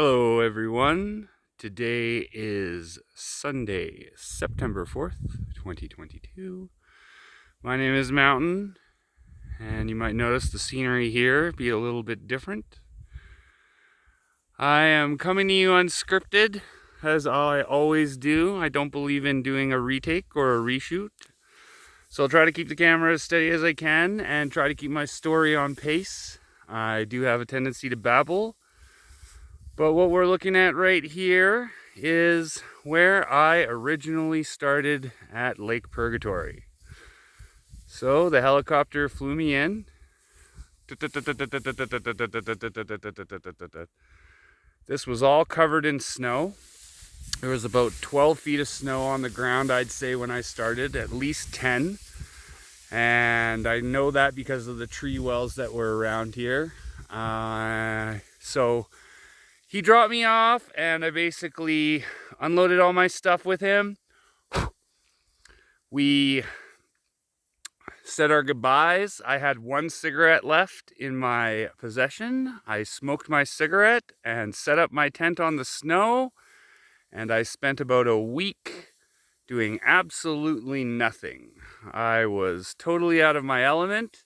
Hello everyone. Today is Sunday, September 4th, 2022. My name is Mountain, and you might notice the scenery here be a little bit different. I am coming to you unscripted, as I always do. I don't believe in doing a retake or a reshoot. So I'll try to keep the camera as steady as I can and try to keep my story on pace. I do have a tendency to babble. But what we're looking at right here is where I originally started at Lake Purgatory. So the helicopter flew me in. This was all covered in snow. There was about 12 feet of snow on the ground, I'd say, when I started, at least 10. And I know that because of the tree wells that were around here. So he dropped me off, and I basically unloaded all my stuff with him. We said our goodbyes. I had one cigarette left in my possession. I smoked my cigarette and set up my tent on the snow, and I spent about a week doing absolutely nothing. I was totally out of my element.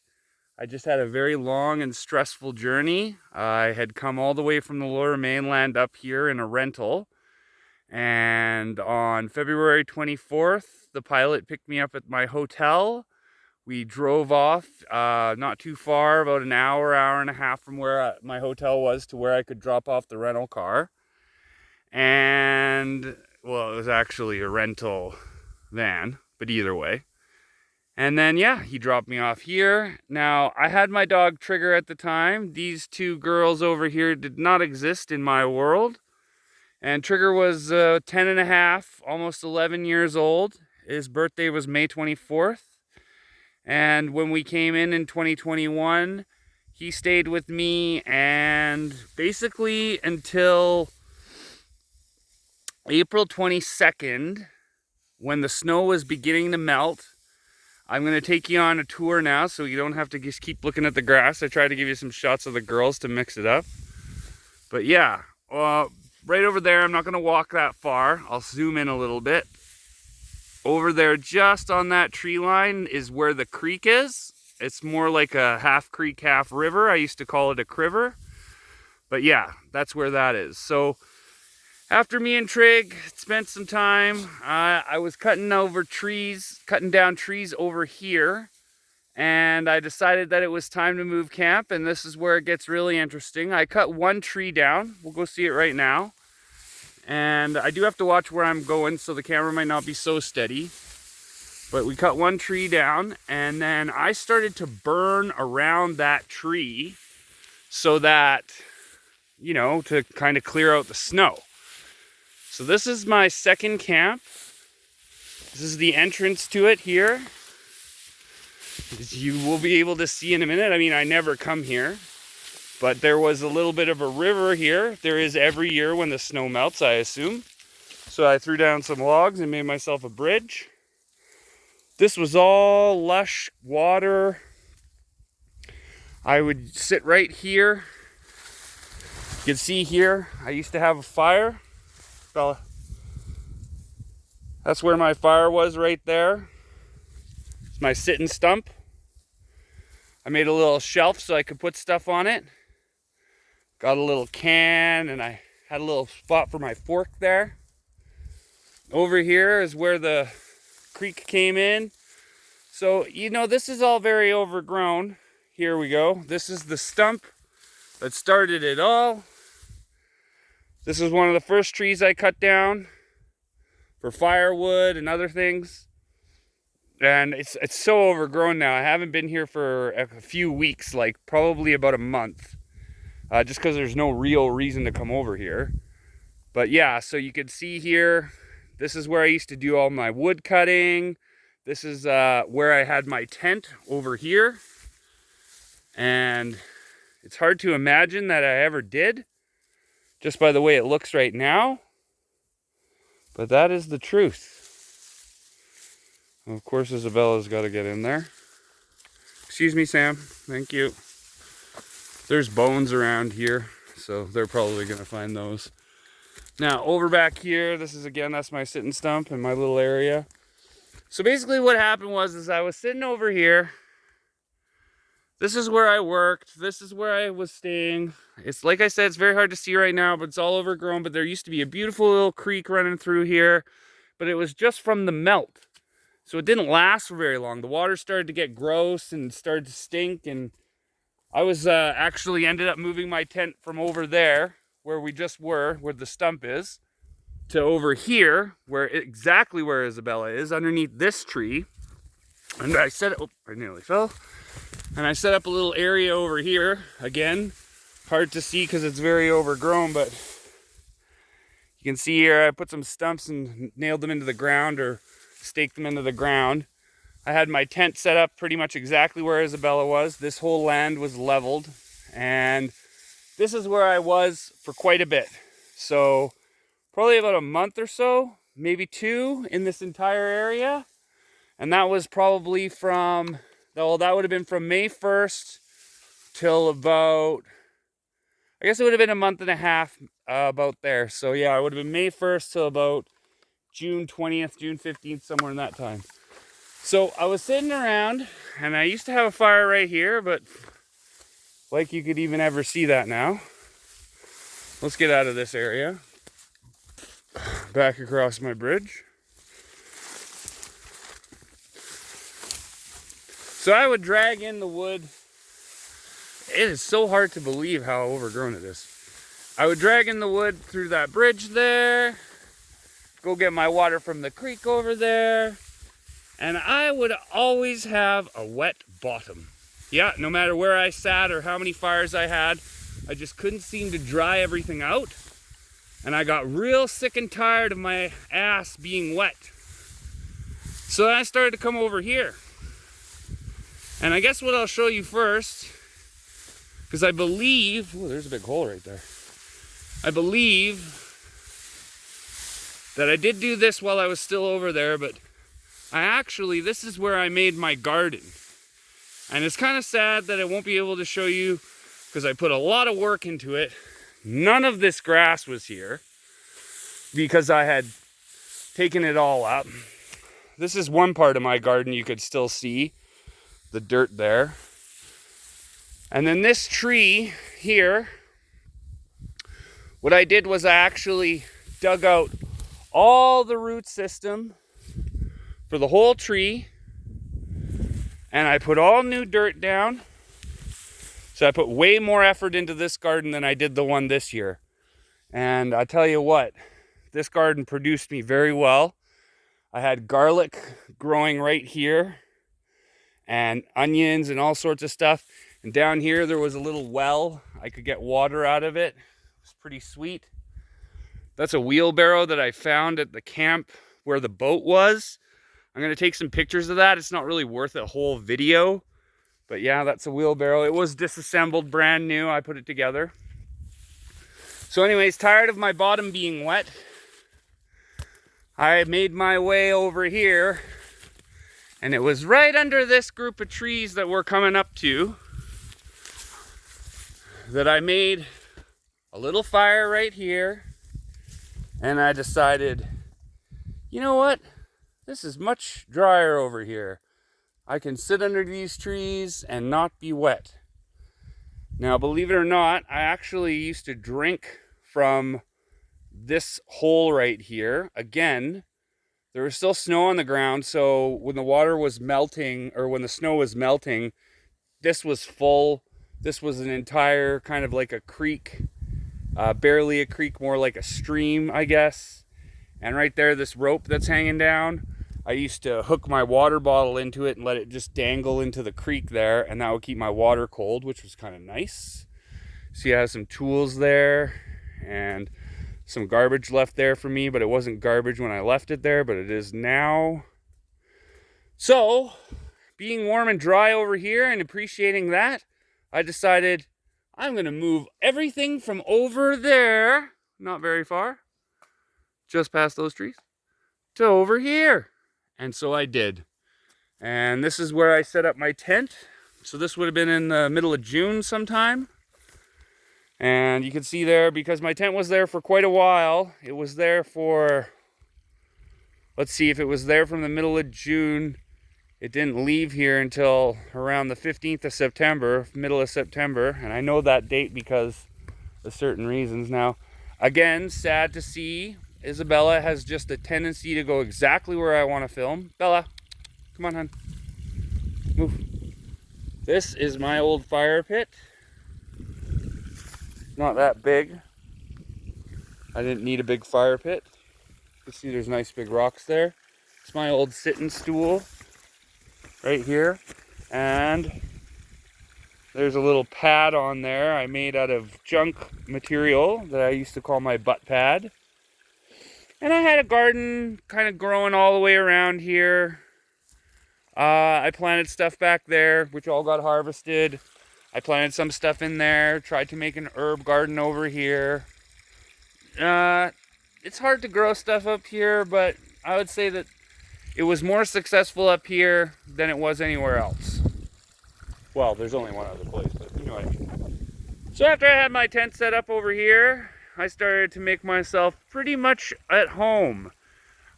I just had a very long and stressful journey. I had come all the way from the lower mainland up here in a rental. And on February 24th, the pilot picked me up at my hotel. We drove off not too far, about an hour and a half from where my hotel was to where I could drop off the rental car. And, well, it was actually a rental van, but either way. And then, yeah, he dropped me off here. Now, I had my dog Trigger at the time. These two girls over here did not exist in my world. And Trigger was 10 and a half, almost 11 years old. His birthday was May 24th. And when we came in 2021, he stayed with me, and basically until April 22nd, when the snow was beginning to melt. I'm going to take you on a tour now so you don't have to just keep looking at the grass. I tried to give you some shots of the girls to mix it up. But yeah, right over there, I'm not going to walk that far. I'll zoom in a little bit. Over there, just on that tree line, is where the creek is. It's more like a half creek, half river. I used to call it a criver. But yeah, that's where that is. So after me and Trig spent some time, I was cutting down trees over here, and I decided that it was time to move camp, and this is where it gets really interesting. I cut one tree down. We'll go see it right now. And I do have to watch where I'm going, so the camera might not be so steady. But we cut one tree down, and then I started to burn around that tree so that, you know, to kind of clear out the snow. So this is my second camp. This is the entrance to it here. As you will be able to see in a minute. I mean, I never come here, but there was a little bit of a river here. There is every year when the snow melts, I assume. So I threw down some logs and made myself a bridge. This was all lush water. I would sit right here. You can see here, I used to have a fire. That's where my fire was, right there. It's my sitting stump. I made a little shelf so I could put stuff on it. Got a little can, and I had a little spot for my fork there. Over here is where the creek came in. So, you know, this is all very overgrown. Here we go. This is the stump that started it all. This is one of the first trees I cut down for firewood and other things. And it's so overgrown now. I haven't been here for a few weeks, like probably about a month. Just because there's no real reason to come over here. But yeah, so you can see here, this is where I used to do all my wood cutting. This is where I had my tent over here. And it's hard to imagine that I ever did, just by the way it looks right now. But that is the truth. Of course, Isabella's got to get in there. Excuse me, Sam. Thank you. There's bones around here. So they're probably gonna find those. Now over back here, this is again, that's my sitting stump in my little area. So basically what happened was I was sitting over here. This is where I worked. This is where I was staying. It's like I said, it's very hard to see right now, but it's all overgrown. But there used to be a beautiful little creek running through here, but it was just from the melt. So it didn't last for very long. The water started to get gross and started to stink. And I was actually ended up moving my tent from over there, where we just were, where the stump is, to over here, exactly where Isabella is, underneath this tree. And I set, oh, I nearly fell. And I set up a little area over here. Again, hard to see because it's very overgrown, but you can see here I put some stumps and nailed them into the ground, or staked them into the ground. I had my tent set up pretty much exactly where Isabella was. This whole land was leveled, and this is where I was for quite a bit. So probably about a month or so, maybe 2 in this entire area. And that was probably from, well, that would have been from May 1st till about, I guess it would have been a month and a half about there. So yeah, it would have been May 1st till about June 20th, June 15th, somewhere in that time. So I was sitting around, and I used to have a fire right here, but like you could even ever see that now. Let's get out of this area. Back across my bridge. So I would drag in the wood. It is so hard to believe how overgrown it is. I would drag in the wood through that bridge there, go get my water from the creek over there, and I would always have a wet bottom. Yeah, no matter where I sat or how many fires I had, I just couldn't seem to dry everything out. And I got real sick and tired of my ass being wet. So I started to come over here. And I guess what I'll show you first, because I believe, oh, there's a big hole right there. I believe that I did do this while I was still over there, but this is where I made my garden. And it's kind of sad that I won't be able to show you, because I put a lot of work into it. None of this grass was here because I had taken it all up. This is one part of my garden you could still see the dirt there. And then this tree here, what I did was I actually dug out all the root system for the whole tree, and I put all new dirt down. So I put way more effort into this garden than I did the one this year. And I tell you what, this garden produced me very well. I had garlic growing right here, and onions and all sorts of stuff. And down here there was a little well. I could get water out of it. It was pretty sweet. That's a wheelbarrow that I found at the camp where the boat was. I'm going to take some pictures of that. It's not really worth a whole video. But yeah, that's a wheelbarrow. It was disassembled, brand new. I put it together. So anyways, tired of my bottom being wet, I made my way over here. And it was right under this group of trees that we're coming up to that I made a little fire right here. And I decided, you know what? This is much drier over here. I can sit under these trees and not be wet. Now, believe it or not, I actually used to drink from this hole right here. Again, there was still snow on the ground, so when the water was melting, or when the snow was melting, this was full. This was an entire kind of like a creek, barely a creek, more like a stream, I guess. And right there, this rope that's hanging down, I used to hook my water bottle into it and let it just dangle into the creek there, and that would keep my water cold, which was kind of nice. See, I have some tools there and some garbage left there for me, but it wasn't garbage when I left it there, but it is now. So, being warm and dry over here and appreciating that, I decided I'm going to move everything from over there, not very far, just past those trees, to over here. And so I did. And this is where I set up my tent. So this would have been in the middle of June sometime. And you can see there, because my tent was there for quite a while. It was there for, let's see, if it was there from the middle of June, it didn't leave here until around the 15th of September, middle of September. And I know that date because of certain reasons. Now, again, sad to see, Isabella has just a tendency to go exactly where I want to film. Bella, come on, hon. Move. This is my old fire pit. Not that big. I didn't need a big fire pit. You can see there's nice big rocks there. It's my old sitting stool right here. And there's a little pad on there I made out of junk material that I used to call my butt pad. And I had a garden kind of growing all the way around here. I planted stuff back there, which all got harvested. I planted some stuff in there, tried to make an herb garden over here. It's hard to grow stuff up here, but I would say that it was more successful up here than it was anywhere else. Well, there's only one other place, but you know what I mean. So after I had my tent set up over here, I started to make myself pretty much at home.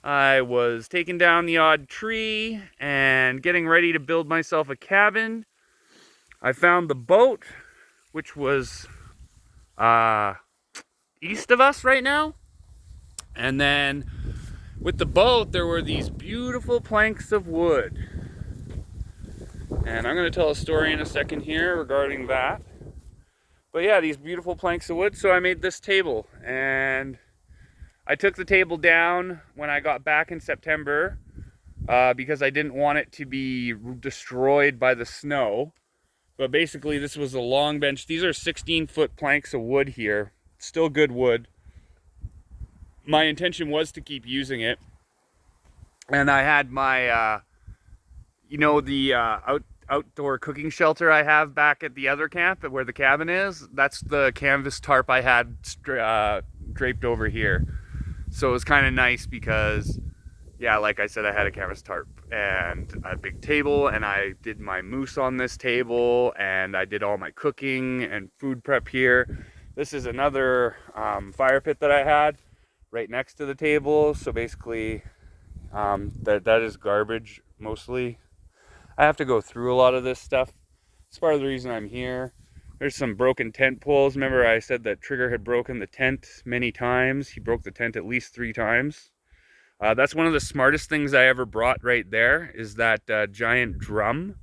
I was taking down the odd tree and getting ready to build myself a cabin. I found the boat, which was east of us right now. And then with the boat, there were these beautiful planks of wood. And I'm going to tell a story in a second here regarding that. But yeah, these beautiful planks of wood. So I made this table, and I took the table down when I got back in September because I didn't want it to be destroyed by the snow. But basically, this was a long bench. These are 16-foot planks of wood here. Still good wood. My intention was to keep using it. And I had my, the outdoor cooking shelter I have back at the other camp, where the cabin is. That's the canvas tarp I had draped over here. So it was kind of nice because, yeah, like I said, I had a canvas tarp and a big table, and I did my moose on this table, and I did all my cooking and food prep here. This is another fire pit that I had right next to the table. So basically, that is garbage mostly. I have to go through a lot of this stuff. It's part of the reason I'm here. There's some broken tent poles. Remember I said that Trigger had broken the tent many times. He broke the tent at least 3 times. That's one of the smartest things I ever brought right there, is that giant drum.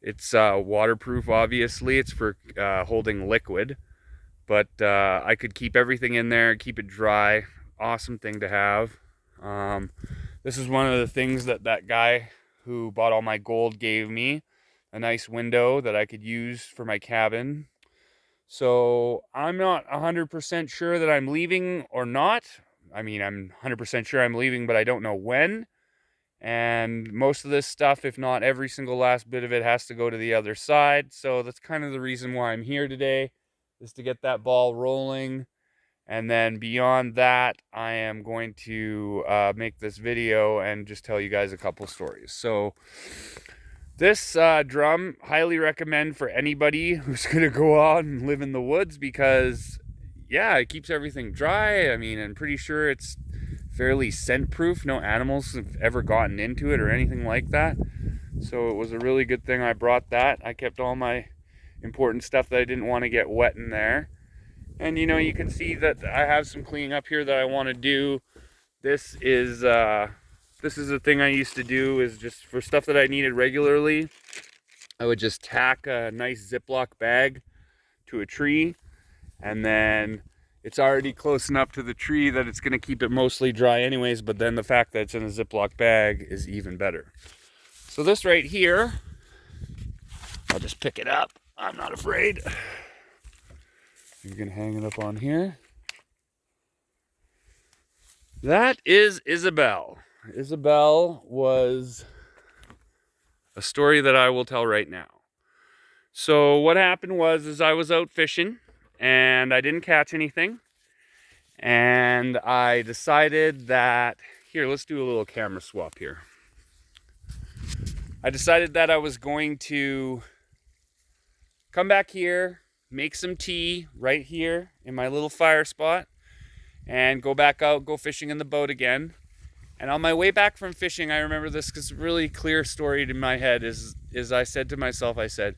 It's waterproof, obviously. It's for holding liquid. But I could keep everything in there, keep it dry. Awesome thing to have. This is one of the things that guy who bought all my gold gave me. A nice window that I could use for my cabin. So I'm not 100% sure that I'm leaving or not. I mean, I'm 100% sure I'm leaving, but I don't know when. And most of this stuff, if not every single last bit of it, has to go to the other side. So that's kind of the reason why I'm here today, is to get that ball rolling. And then beyond that, I am going to make this video and just tell you guys a couple stories. So this drum, highly recommend for anybody who's going to go out and live in the woods, because, yeah, it keeps everything dry. I mean, I'm pretty sure it's fairly scent proof. No animals have ever gotten into it or anything like that. So it was a really good thing I brought that. I kept all my important stuff that I didn't want to get wet in there. And you can see that I have some cleaning up here that I want to do. This is a thing I used to do, is just for stuff that I needed regularly. I would just tack a nice Ziploc bag to a tree, and then it's already close enough to the tree that it's going to keep it mostly dry anyways, but then the fact that it's in a Ziploc bag is even better. So this right here, I'll just pick it up. I'm not afraid. You can hang it up on here. That is Isabel. Isabel was a story that I will tell right now. So what happened was I was out fishing and I didn't catch anything. And I decided that, here, let's do a little camera swap here. I decided that I was going to come back here make some tea right here in my little fire spot, and go back out, go fishing in the boat again. And on my way back from fishing, I remember this because it's a really clear story in my head is I said to myself, I said,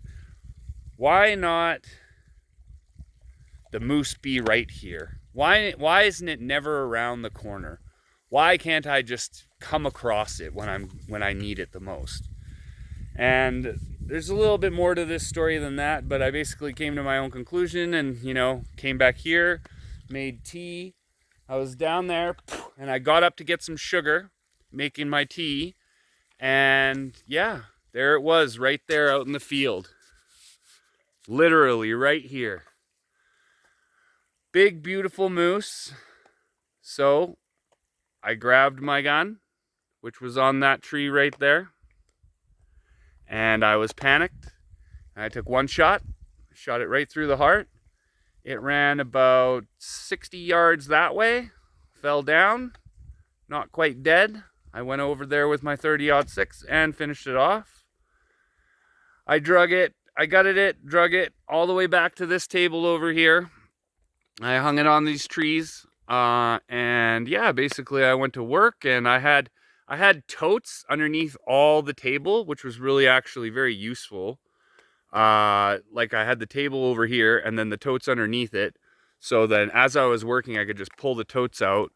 why not the moose be right here? Why isn't it never around the corner? Why can't I just come across it when I need it the most? And there's a little bit more to this story than that, but I basically came to my own conclusion and, came back here, made tea. I was down there and I got up to get some sugar, making my tea. And yeah, there it was right there out in the field. Literally right here. Big, beautiful moose. So I grabbed my gun, which was on that tree right there. And I was panicked. I took one shot, shot it right through the heart. It ran about 60 yards that way, fell down, not quite dead. I went over there with my 30-06 and finished it off. I gutted it, drug it all the way back to this table over here. I hung it on these trees, and yeah, basically I went to work, and I had totes underneath all the table, which was really actually very useful. Like I had the table over here and then the totes underneath it. So then as I was working, I could just pull the totes out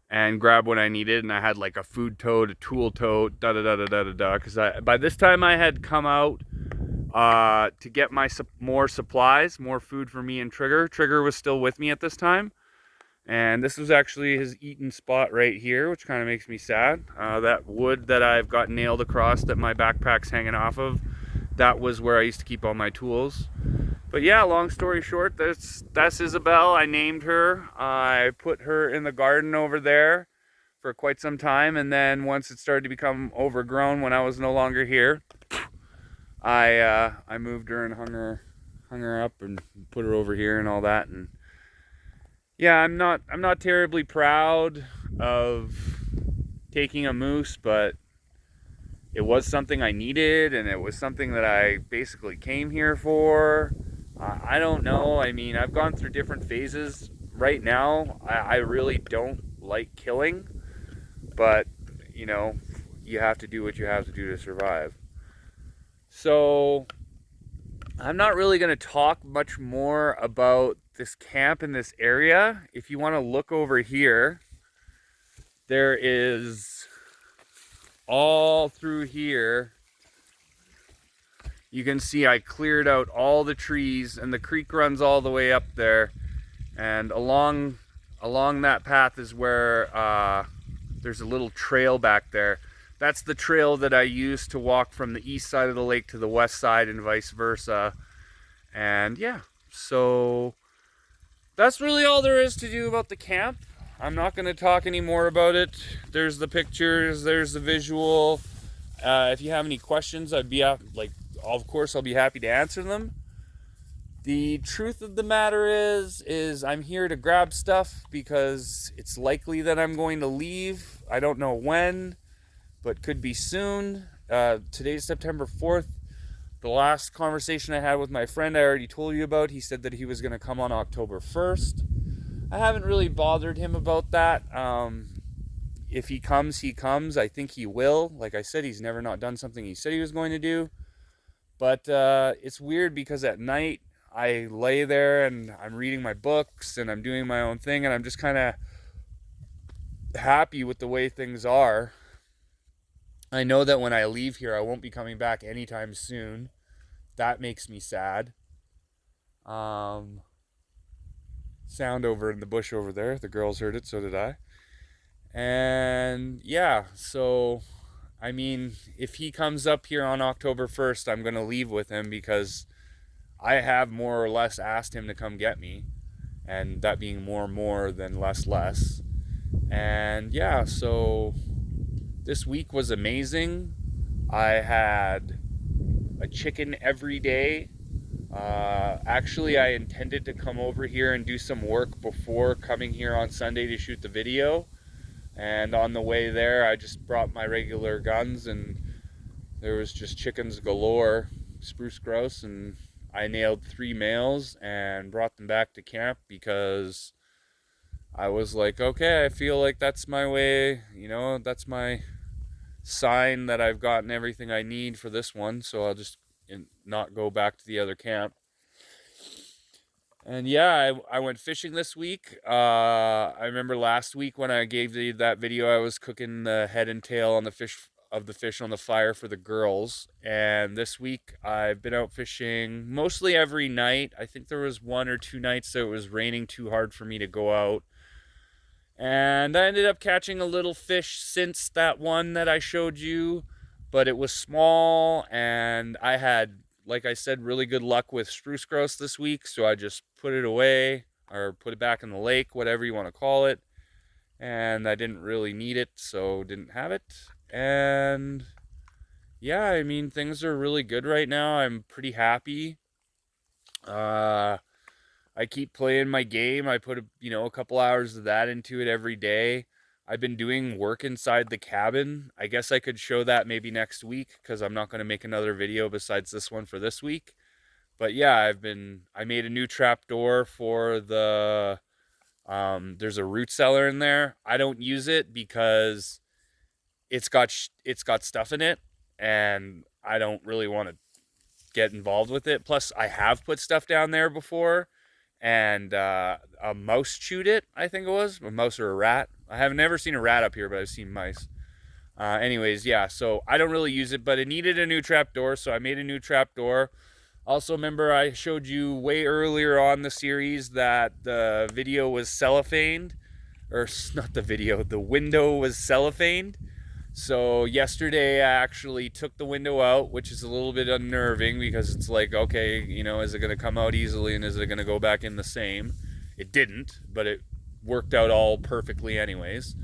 and grab what I needed. And I had like a food tote, a tool tote, Because by this time I had come out to get more supplies, more food for me and Trigger. Trigger was still with me at this time. And this was actually his eating spot right here, which kind of makes me sad. That wood that I've got nailed across that my backpack's hanging off of, that was where I used to keep all my tools. But yeah, long story short, that's Isabel. I named her. I put her in the garden over there for quite some time. And then once it started to become overgrown, when I was no longer here, I moved her and hung her up and put her over here and all that. And yeah, I'm not terribly proud of taking a moose, but it was something I needed, and it was something that I basically came here for. I don't know. I mean, I've gone through different phases. Right now, I really don't like killing, but you have to do what you have to do to survive. So I'm not really going to talk much more about this camp in this area. If you want to look over here, there is all through here. You can see I cleared out all the trees, and the creek runs all the way up there. And along that path is where there's a little trail back there. That's the trail that I use to walk from the east side of the lake to the west side and vice versa. And yeah, so that's really all there is to do about the camp. I'm not going to talk any more about it. There's the pictures, there's the visual. If you have any questions, of course I'll be happy to answer them. The truth of the matter is I'm here to grab stuff because it's likely that I'm going to leave. I don't know when, but could be soon. Today's September 4th. The last conversation I had with my friend I already told you about. He said that he was going to come on October 1st. I haven't really bothered him about that. If he comes, he comes. I think he will. Like I said, he's never not done something he said he was going to do. But it's weird because at night I lay there and I'm reading my books and I'm doing my own thing, and I'm just kind of happy with the way things are. I know that when I leave here, I won't be coming back anytime soon. That makes me sad. Sound over in the bush over there. The girls heard it, so did I. And yeah, so I mean, if he comes up here on October 1st, I'm going to leave with him because I have more or less asked him to come get me. And that being more than less. And yeah, so this week was amazing. I had a chicken every day. Actually, I intended to come over here and do some work before coming here on Sunday to shoot the video. And on the way there, I just brought my regular guns, and there was just chickens galore, spruce grouse, and I nailed 3 males and brought them back to camp because I was like, okay, I feel like that's my way, that's my sign that I've gotten everything I need for this one, so I'll just not go back to the other camp. And yeah, I went fishing this week. I remember last week when I gave that video, I was cooking the head and tail on the fish on the fire for the girls. And this week I've been out fishing mostly every night. I think there was 1 or 2 nights that it was raining too hard for me to go out. And I ended up catching a little fish since that one that I showed you, but it was small, and I had, like I said, really good luck with spruce grouse this week, so I just put it away, or put it back in the lake, whatever you want to call it, and I didn't really need it, so didn't have it. And yeah, I mean, things are really good right now. I'm pretty happy. I keep playing my game. I put a couple hours of that into it every day. I've been doing work inside the cabin. I guess I could show that maybe next week because I'm not going to make another video besides this one for this week. But yeah, I made a new trap door for the, there's a root cellar in there. I don't use it because it's got stuff in it and I don't really want to get involved with it. Plus I have put stuff down there before, and a mouse chewed it, I think it was. A mouse or a rat. I have never seen a rat up here, but I've seen mice. Anyways, yeah, so I don't really use it, but it needed a new trap door, so I made a new trap door. Also, remember I showed you way earlier on the series that the video was cellophaned, or not the video, the window was cellophaned. So yesterday I actually took the window out, which is a little bit unnerving because it's like, okay, is it going to come out easily and is it going to go back in the same? It didn't, but it worked out all perfectly anyways.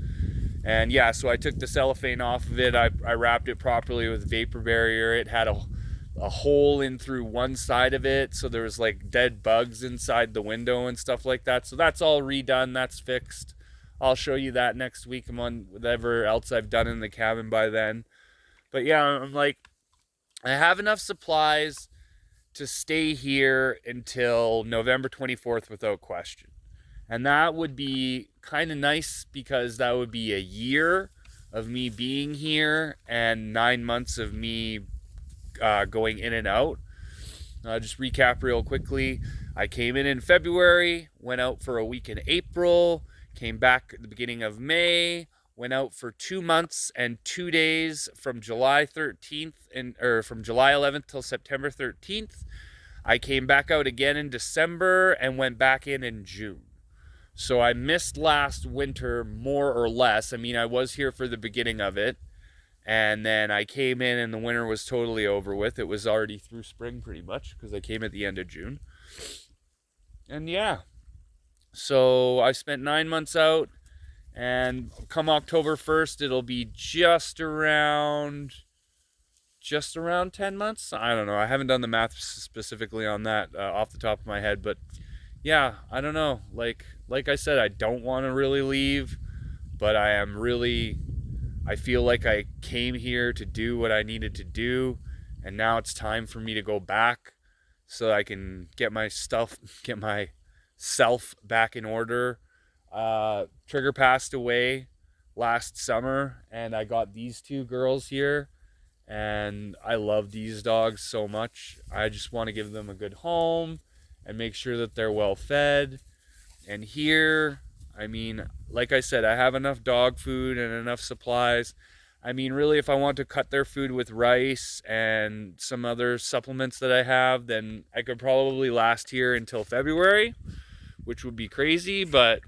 And yeah, so I took the cellophane off of it. I wrapped it properly with vapor barrier. It had a hole in through one side of it, so there was like dead bugs inside the window and stuff like that. So that's all redone. That's fixed. I'll show you that next week. I'm on whatever else I've done in the cabin by then. But yeah, I'm like, I have enough supplies to stay here until November 24th without question. And that would be kind of nice because that would be a year of me being here and 9 months of me going in and out. Just recap real quickly. I came in February, went out for a week in April, came back at the beginning of May, went out for 2 months and 2 days from July 13th or from July 11th till September 13th. I came back out again in December and went back in June. So I missed last winter more or less. I mean, I was here for the beginning of it, and then I came in and the winter was totally over with. It was already through spring pretty much because I came at the end of June. And yeah, so I spent 9 months out, and come October 1st, it'll be just around 10 months. I don't know. I haven't done the math specifically on that off the top of my head, but yeah, I don't know. Like I said, I don't want to really leave, but I feel like I came here to do what I needed to do, and now it's time for me to go back so I can get myself back in order. Trigger passed away last summer, and I got these 2 girls here, and I love these dogs so much. I just want to give them a good home and make sure that they're well fed. And here, I mean, like I said, I have enough dog food and enough supplies. I mean, really, if I want to cut their food with rice and some other supplements that I have, then I could probably last here until February, which would be crazy. But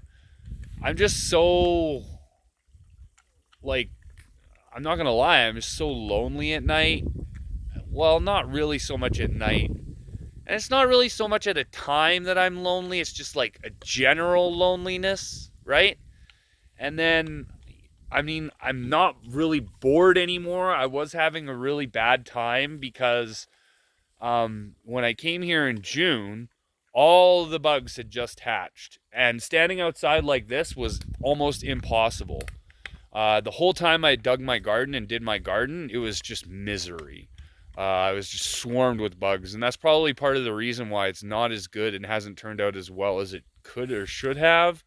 I'm just so, like, I'm not going to lie, I'm just so lonely at night. Well, not really so much at night. And it's not really so much at a time that I'm lonely. It's just like a general loneliness, right? And then, I mean, I'm not really bored anymore. I was having a really bad time because when I came here in June, all the bugs had just hatched. And standing outside like this was almost impossible. The whole time I dug my garden and did my garden, it was just misery. I was just swarmed with bugs, and that's probably part of the reason why it's not as good and hasn't turned out as well as it could or should have.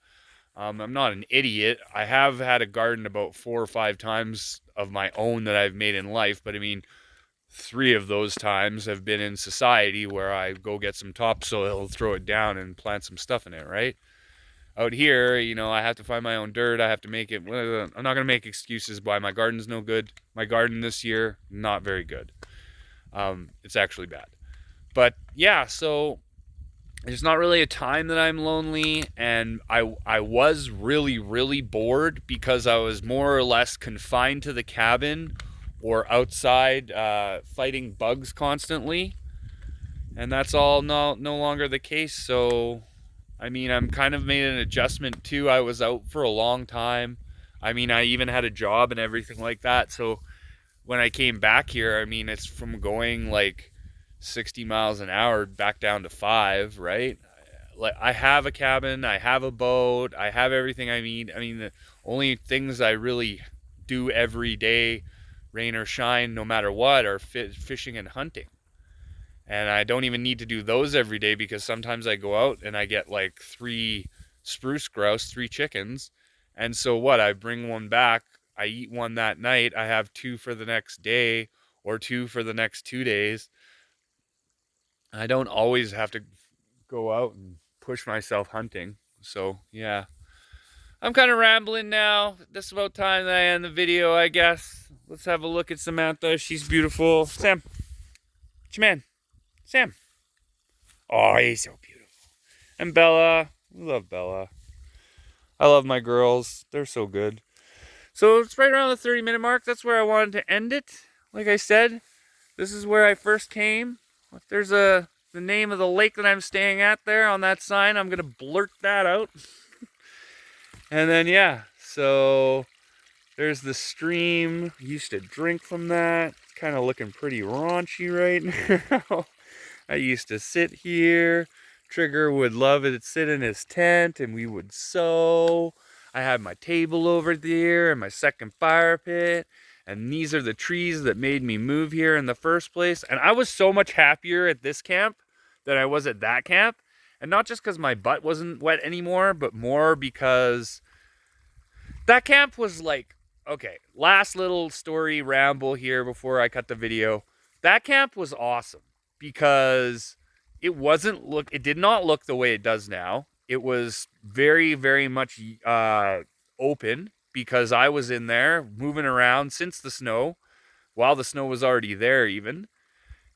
I'm not an idiot. I have had a garden about 4 or 5 times of my own that I've made in life, but I mean, 3 of those times have been in society where I go get some topsoil, throw it down, and plant some stuff in it, right? Out here, you know, I have to find my own dirt. I have to make it. I'm not going to make excuses why my garden's no good. My garden this year, not very good. It's actually bad. But yeah, so it's not really a time that I'm lonely, and I was really, really bored because I was more or less confined to the cabin or outside fighting bugs constantly. And that's all no longer the case. So, I mean, I'm kind of made an adjustment too. I was out for a long time. I mean, I even had a job and everything like that. So when I came back here, I mean, it's from going like 60 miles an hour back down to 5, right? Like, I have a cabin, I have a boat, I have everything I need. I mean, the only things I really do every day, rain or shine, no matter what, are fishing and hunting. And I don't even need to do those every day because sometimes I go out and I get like 3 spruce grouse, 3 chickens. And so what? I bring one back, I eat one that night, I have 2 for the next day or 2 for the next 2 days. I don't always have to go out and push myself hunting. So, yeah. I'm kind of rambling now. This is about time that I end the video, I guess. Let's have a look at Samantha. She's beautiful. Sam, what's your man? Sam. Oh, he's so beautiful. And Bella. We love Bella. I love my girls. They're so good. So it's right around the 30-minute mark. That's where I wanted to end it. Like I said, this is where I first came. If there's the name of the lake that I'm staying at there on that sign, I'm going to blurt that out. And then, yeah, so there's the stream. I used to drink from that. It's kind of looking pretty raunchy right now. I used to sit here. Trigger would love it. Sit in his tent and we would sew. I had my table over there and my second fire pit. And these are the trees that made me move here in the first place. And I was so much happier at this camp than I was at that camp. And not just because my butt wasn't wet anymore, but more because that camp was like, okay, last little story ramble here before I cut the video. That camp was awesome because it did not look the way it does now. It was very, very much open because I was in there moving around since the snow, while the snow was already there even.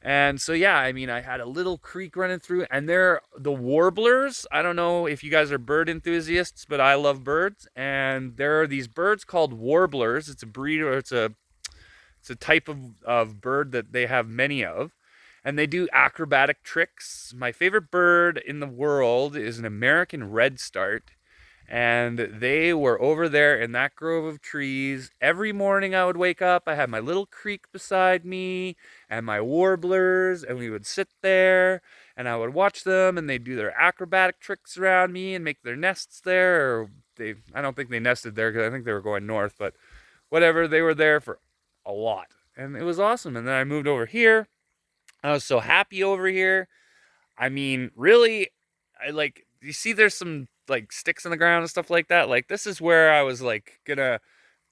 And so, yeah, I mean, I had a little creek running through, and the warblers. I don't know if you guys are bird enthusiasts, but I love birds. And there are these birds called warblers. It's a breed, or it's a type of bird that they have many of. And they do acrobatic tricks. My favorite bird in the world is an American redstart. And they were over there in that grove of trees. Every morning I would wake up, I had my little creek beside me and my warblers, and we would sit there and I would watch them, and they'd do their acrobatic tricks around me and make their nests there. Or I don't think they nested there because I think they were going north, but whatever, they were there for a lot. And it was awesome. And then I moved over here. I was so happy over here. I mean, really, you see there's some like sticks in the ground and stuff like that. Like, this is where I was like gonna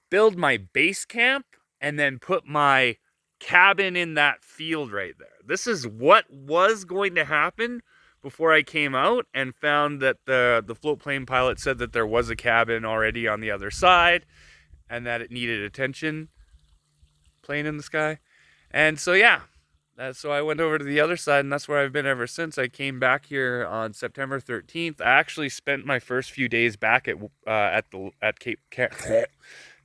build my base camp and then put my cabin in that field right there. This is what was going to happen before I came out and found that the float plane pilot said that there was a cabin already on the other side and that it needed attention. Plane in the sky. And so, yeah. So I went over to the other side, and that's where I've been ever since. I came back here on September 13th. I actually spent my first few days back at Cape.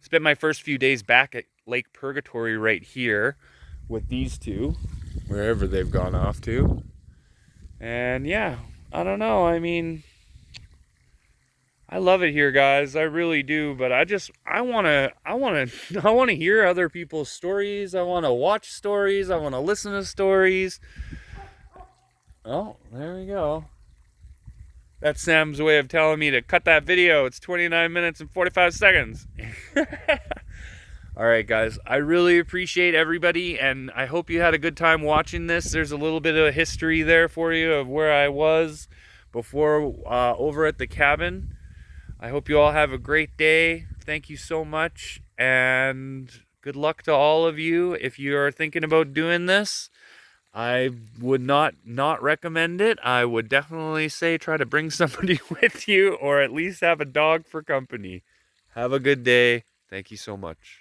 Spent my first few days back at Lake Purgatory right here with these two, wherever they've gone off to. And yeah, I don't know. I mean, I love it here, guys. I really do. But I want to hear other people's stories. I want to watch stories. I want to listen to stories. Oh, there we go. That's Sam's way of telling me to cut that video. It's 29 minutes and 45 seconds. All right, guys, I really appreciate everybody, and I hope you had a good time watching this. There's a little bit of history there for you of where I was before over at the cabin. I hope you all have a great day. Thank you so much, and good luck to all of you. If you are thinking about doing this, I would not recommend it. I would definitely say try to bring somebody with you, or at least have a dog for company. Have a good day. Thank you so much.